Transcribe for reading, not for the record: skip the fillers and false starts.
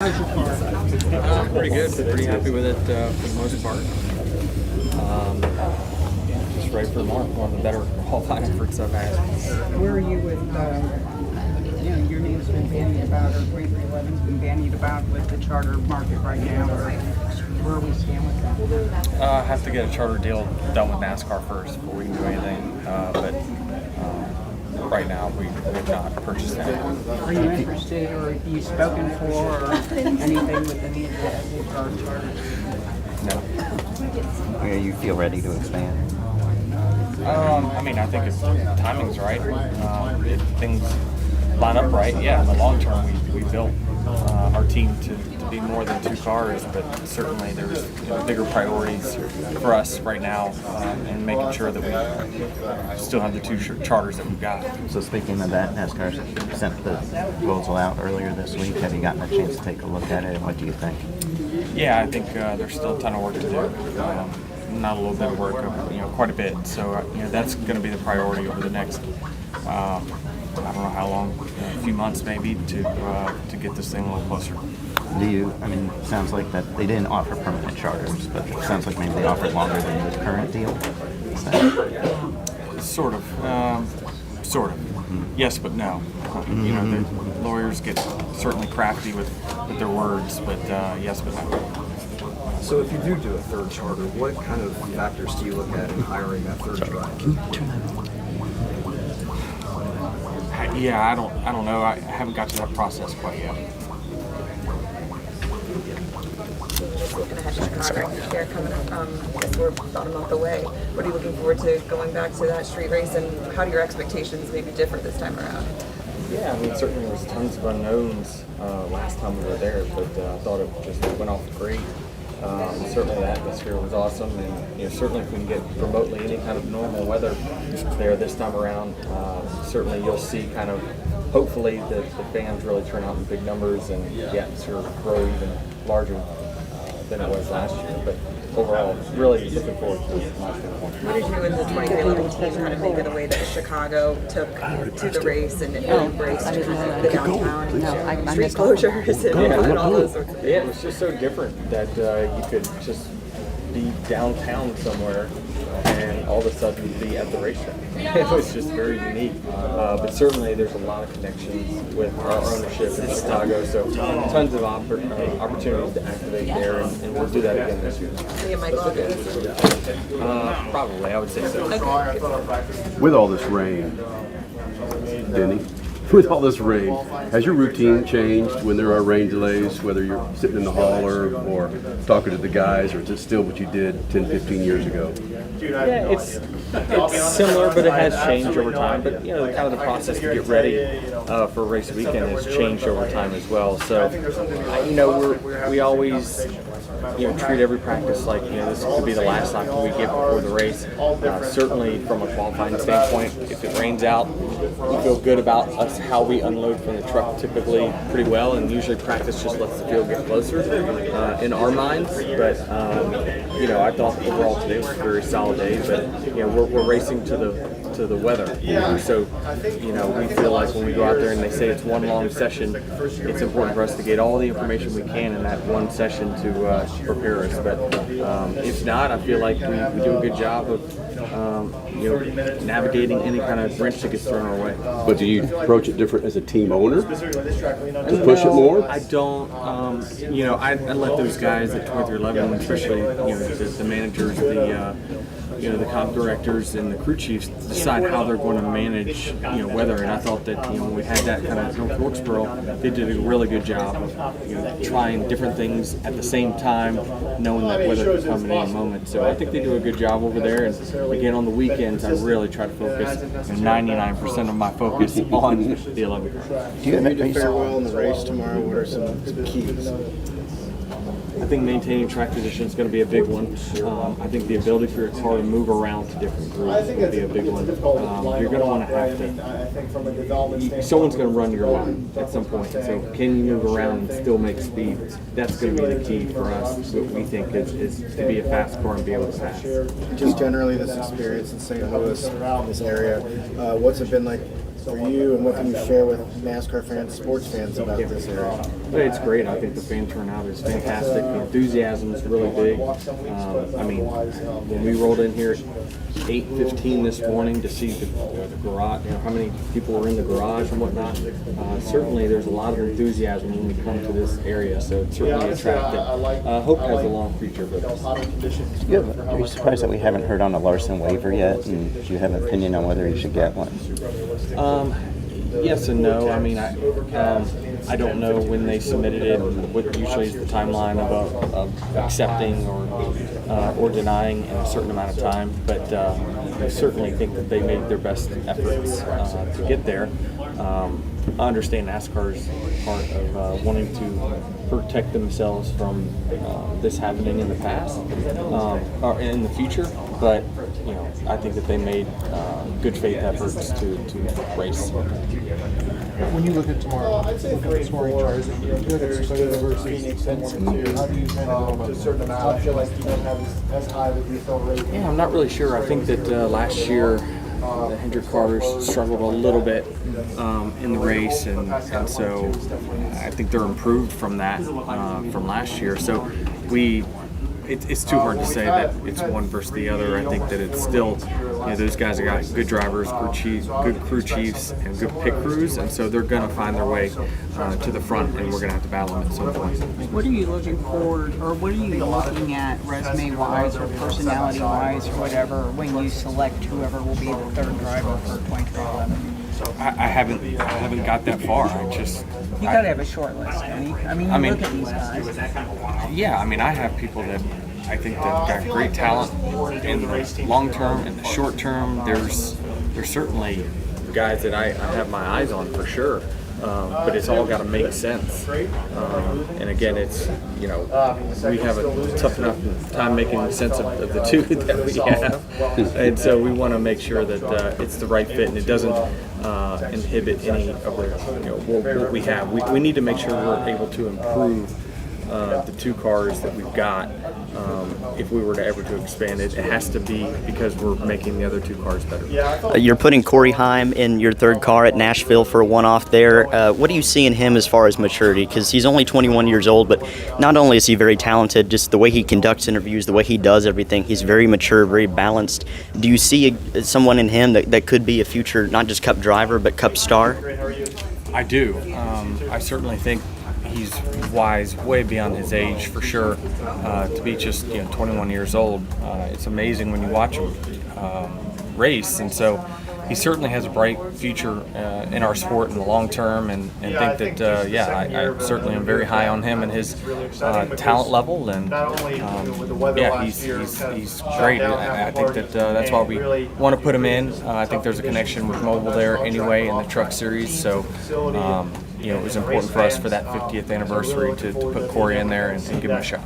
Pretty good. Pretty happy with it for the most part. Just ready for more. One of the better qualifying efforts I've had. Where are you with, your name's been bandied about, or 2311's been bandied about with the charter market right now, or where we stand with that? I have to get a charter deal done with NASCAR first before we can do anything. But right now, we have not purchased that. Are you interested, or have you spoken for, or anything with any of the charters? No. You feel ready to expand? I think if timing's right, if things line up right, yeah, in the long term, we built our team to be more than 2 cars, but certainly there's bigger priorities for us right now, and making sure that we still have the 2 charters that we've got. So speaking of that, NASCAR sent the proposal out earlier this week. Have you gotten a chance to take a look at it, and what do you think? Yeah, I think there's still a ton of work to do. Not a little bit of work, quite a bit. So that's going to be the priority over the next, I don't know how long, a few months maybe, to get this thing a little closer. It sounds like that they didn't offer permanent charters, but it sounds like maybe they offered longer than the current deal. Is that... Sort of. Mm-hmm. Yes, but no. The lawyers get certainly crafty with their words, but yes, but no. So if you do a third charter, what kind of factors do you look at in hiring that third driver? Yeah, I don't know. I haven't got to that process quite yet. Looking ahead to Chicago here coming up, I guess we're about a month away. What are you looking forward to going back to that street race, and how do your expectations maybe differ this time around? Yeah, certainly there was tons of unknowns last time we were there, but I thought it just went off great. Certainly the atmosphere was awesome, and certainly if we can get remotely any kind of normal weather there this time around, certainly you'll see kind of, hopefully the fans really turn out in big numbers and the atmosphere grow even larger than it was last year. But overall, really looking forward to this last one. What did you and the 2311 team kind of make of the way that Chicago took to the race and embraced the downtown and street closures and all those sorts of things? Yeah, it was just so different that you could just be downtown somewhere and all of a sudden be at the racetrack. It was just very unique. But certainly there's a lot of connections with our ownership in Chicago, so tons of opportunities to activate there, and we'll do that again this year. Me and Mike Logano. Probably, I would say so. With all this rain, Denny, with all this rain, has your routine changed when there are rain delays, whether you're sitting in the hauler or talking to the guys, or is it still what you did 10, 15 years ago? Yeah, it's similar, but it has changed over time. But kind of the process to get ready for race weekend has changed over time as well. So we always treat every practice like this could be the last lap we get before the race. Certainly from a qualifying standpoint, if it rains out, we feel good about us how we unload from the truck typically pretty well, and usually practice just lets the field get closer in our minds. But I thought overall today was a very solid day. But we're racing to the weather. So we feel like when we go out there and they say it's one long session, it's important for us to get all the information we can in that one session to prepare us. But if not, I feel like we do a good job of navigating any kind of wrench that gets thrown our way. But do you approach it different as a team owner to push it more? I don't. I let those guys at 2311, especially the managers, the comp directors and the crew chiefs decide how they're going to manage weather. And I thought that when we had that kind of North Wilkesboro, they did a really good job of trying different things at the same time, knowing that weather could come at any moment. So I think they do a good job over there. And again, on the weekends, I really try to focus 99% of my focus on the 11 car. Do you need to fare well in the race tomorrow? What are some keys? I think maintaining track position is going to be a big one. I think the ability for your car to move around to different grooves will be a big one. You're going to want to have to. Someone's going to run your line at some point. So can you move around and still make speed? That's going to be the key for us. What we think is to be a fast car and be able to pass. Just generally, this experience in St. Louis, this area, what's it been like for you, and what can you share with NASCAR fans, sports fans about this area? It's great. I think the fan turnout is fantastic. The enthusiasm is really big. I mean, when we rolled in here at 8:15 this morning to see the garage, how many people were in the garage and whatnot, certainly there's a lot of enthusiasm when we come to this area, so it's certainly attractive. Hope has a long future with us. Are you surprised that we haven't heard on a Larson waiver yet? And do you have an opinion on whether he should get one? Yes and no. I mean, I don't know when they submitted it, and what usually is the timeline of accepting or denying in a certain amount of time. But I certainly think that they made their best efforts to get there. I understand NASCAR's part of wanting to protect themselves from this happening in the past or in the future, but I think that they made good faith efforts to race. When you look at tomorrow, look at the scoring charts, you look at Toyota versus Phoenix, how do you kind of go about that? I feel like you don't have as high of a refill rate. Yeah, I'm not really sure. I think that last year the Hendrick cars struggled a little bit in the race, and so I think they're improved from that from last year. So it's too hard to say that it's one versus the other. I think that it's still, those guys have got good drivers, good crew chiefs, and good pit crews, and so they're going to find their way to the front, and we're going to have to battle them at some point. What are you looking for, or what are you looking at resume-wise or personality-wise or whatever when you select whoever will be the third driver for 2011? I haven't got that far. You got to have a short list, Denny. I mean, look at these guys. Yeah, I mean, I have people that I think that got great talent in the long term, in the short term. There's certainly guys that I have my eyes on for sure. But it's all got to make sense. And again, it's, we have a tough enough time making sense of the two that we have. And so we want to make sure that it's the right fit and it doesn't inhibit any of the, what we have. We need to make sure we're able to improve the two cars that we've got. If we were to ever to expand it, it has to be because we're making the other two cars better. You're putting Corey Heim in your third car at Nashville for a one-off there. What do you see in him as far as maturity? Because he's only 21 years old, but not only is he very talented, just the way he conducts interviews, the way he does everything, he's very mature, very balanced. Do you see someone in him that could be a future, not just Cup driver, but Cup star? I do. I certainly think he's wise, way beyond his age for sure. To be just 21 years old, it's amazing when you watch him race, and so he certainly has a bright future in our sport in the long term, and think that I certainly am very high on him and his talent level, and he's great. I think that that's why we want to put him in. I think there's a connection with Mobile there anyway in the Truck Series, so it was important for us for that 50th anniversary to put Corey in there and give him a shot.